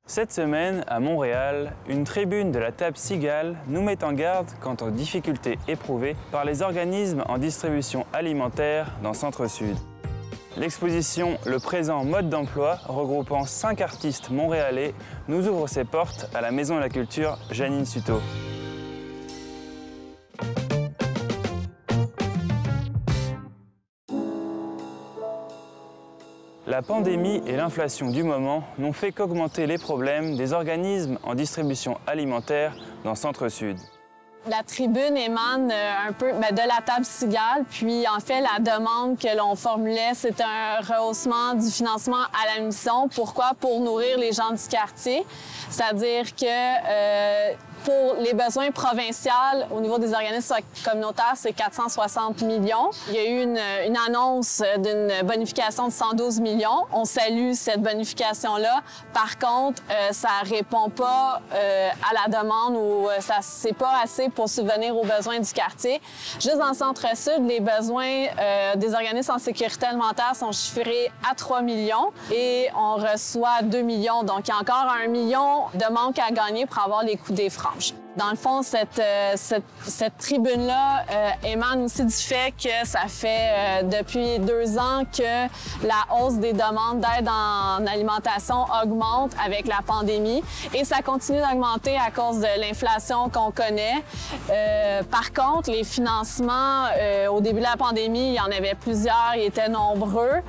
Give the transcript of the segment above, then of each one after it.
Cette semaine, à Montréal, une tribune de la table Cigale nous met en garde quant aux difficultés éprouvées par les organismes en distribution alimentaire dans Centre-Sud. L'exposition Le présent mode d'emploi, regroupant 5 artistes montréalais, nous ouvre ses portes à la Maison de la Culture Janine Suto. La pandémie et l'inflation du moment n'ont fait qu'augmenter les problèmes des organismes en distribution alimentaire dans Centre-Sud. La tribune émane un peu de la table Cigale, puis en fait, la demande que l'on formulait, c'est un rehaussement du financement à la mission. Pourquoi? Pour nourrir les gens du quartier. C'est-à-dire que pour les besoins provinciaux, au niveau des organismes communautaires, c'est 460 millions. Il y a eu une annonce d'une bonification de 112 millions. On salue cette bonification-là. Par contre, ça répond pas à la demande ou c'est pas assez pour subvenir aux besoins du quartier. Juste dans le Centre-Sud, les besoins des organismes en sécurité alimentaire sont chiffrés à 3 millions et on reçoit 2 millions. Donc, il y a encore 1 million de manque à gagner pour avoir les coûts des franges. Dans le fond, cette tribune-là émane aussi du fait que ça fait depuis 2 ans que la hausse des demandes d'aide en alimentation augmente avec la pandémie et ça continue d'augmenter à cause de l'inflation qu'on connaît. Par contre, les financements, au début de la pandémie, il y en avait plusieurs, ils étaient nombreux.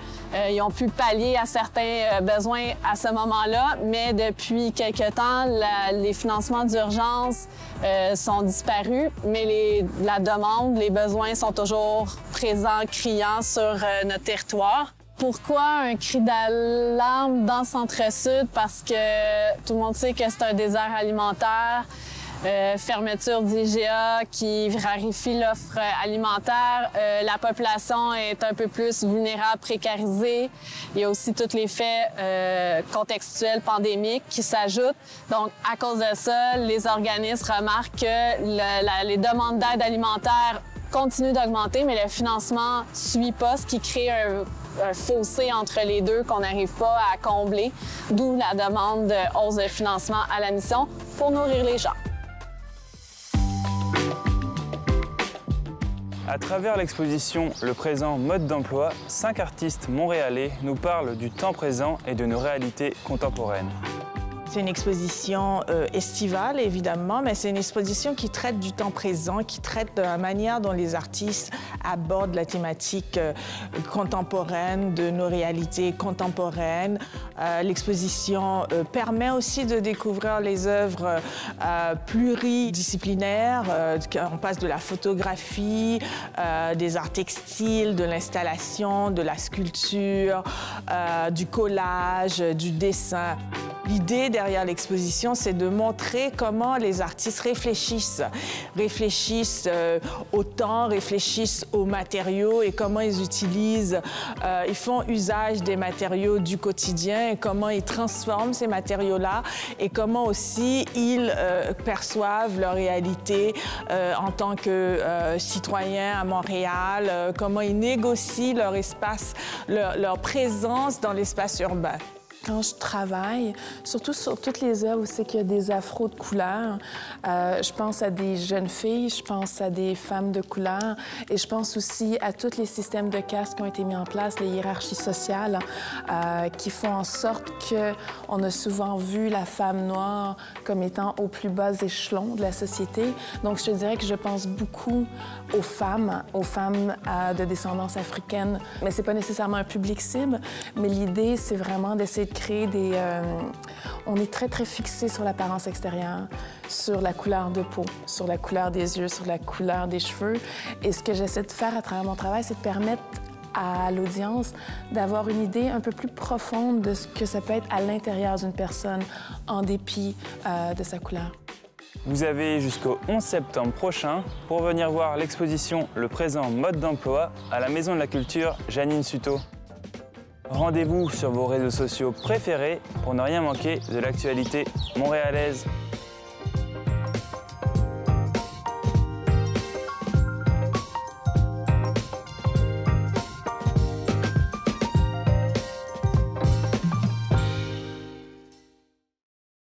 Ils ont pu pallier à certains besoins à ce moment-là, mais depuis quelque temps, les financements d'urgence sont disparus, mais la demande, les besoins sont toujours présents, criants sur notre territoire. Pourquoi un cri d'alarme dans le Centre-Sud? Parce que tout le monde sait que c'est un désert alimentaire. Fermeture d'IGA qui raréfie l'offre alimentaire. La population est un peu plus vulnérable, précarisée. Il y a aussi tous les faits contextuels pandémiques qui s'ajoutent. Donc, à cause de ça, les organismes remarquent que les demandes d'aide alimentaire continuent d'augmenter, mais le financement ne suit pas, ce qui crée un fossé entre les deux qu'on n'arrive pas à combler, d'où la demande de hausse de financement à la mission pour nourrir les gens. À travers l'exposition Le présent mode d'emploi, 5 artistes montréalais nous parlent du temps présent et de nos réalités contemporaines. C'est une exposition estivale, évidemment, mais c'est une exposition qui traite du temps présent, qui traite de la manière dont les artistes abordent la thématique contemporaine, de nos réalités contemporaines. L'exposition permet aussi de découvrir les œuvres pluridisciplinaires. On passe de la photographie, des arts textiles, de l'installation, de la sculpture, du collage, du dessin. L'idée derrière l'exposition, c'est de montrer comment les artistes réfléchissent au temps, réfléchissent aux matériaux et comment ils utilisent, ils font usage des matériaux du quotidien et comment ils transforment ces matériaux-là et comment aussi ils perçoivent leur réalité en tant que citoyens à Montréal, comment ils négocient leur espace, leur présence dans l'espace urbain. Quand je travaille, surtout sur toutes les œuvres où c'est qu'il y a des afros de couleur, je pense à des jeunes filles, je pense à des femmes de couleur et je pense aussi à tous les systèmes de caste qui ont été mis en place, les hiérarchies sociales qui font en sorte qu'on a souvent vu la femme noire comme étant au plus bas échelon de la société. Donc, je te dirais que je pense beaucoup aux femmes de descendance africaine. Mais c'est pas nécessairement un public cible, mais l'idée, c'est vraiment d'essayer de créer des... On est très, très fixé sur l'apparence extérieure, sur la couleur de peau, sur la couleur des yeux, sur la couleur des cheveux. Et ce que j'essaie de faire à travers mon travail, c'est de permettre à l'audience d'avoir une idée un peu plus profonde de ce que ça peut être à l'intérieur d'une personne, en dépit de sa couleur. Vous avez jusqu'au 11 septembre prochain pour venir voir l'exposition Le présent mode d'emploi à la Maison de la Culture Janine Suto. Rendez-vous sur vos réseaux sociaux préférés pour ne rien manquer de l'actualité montréalaise.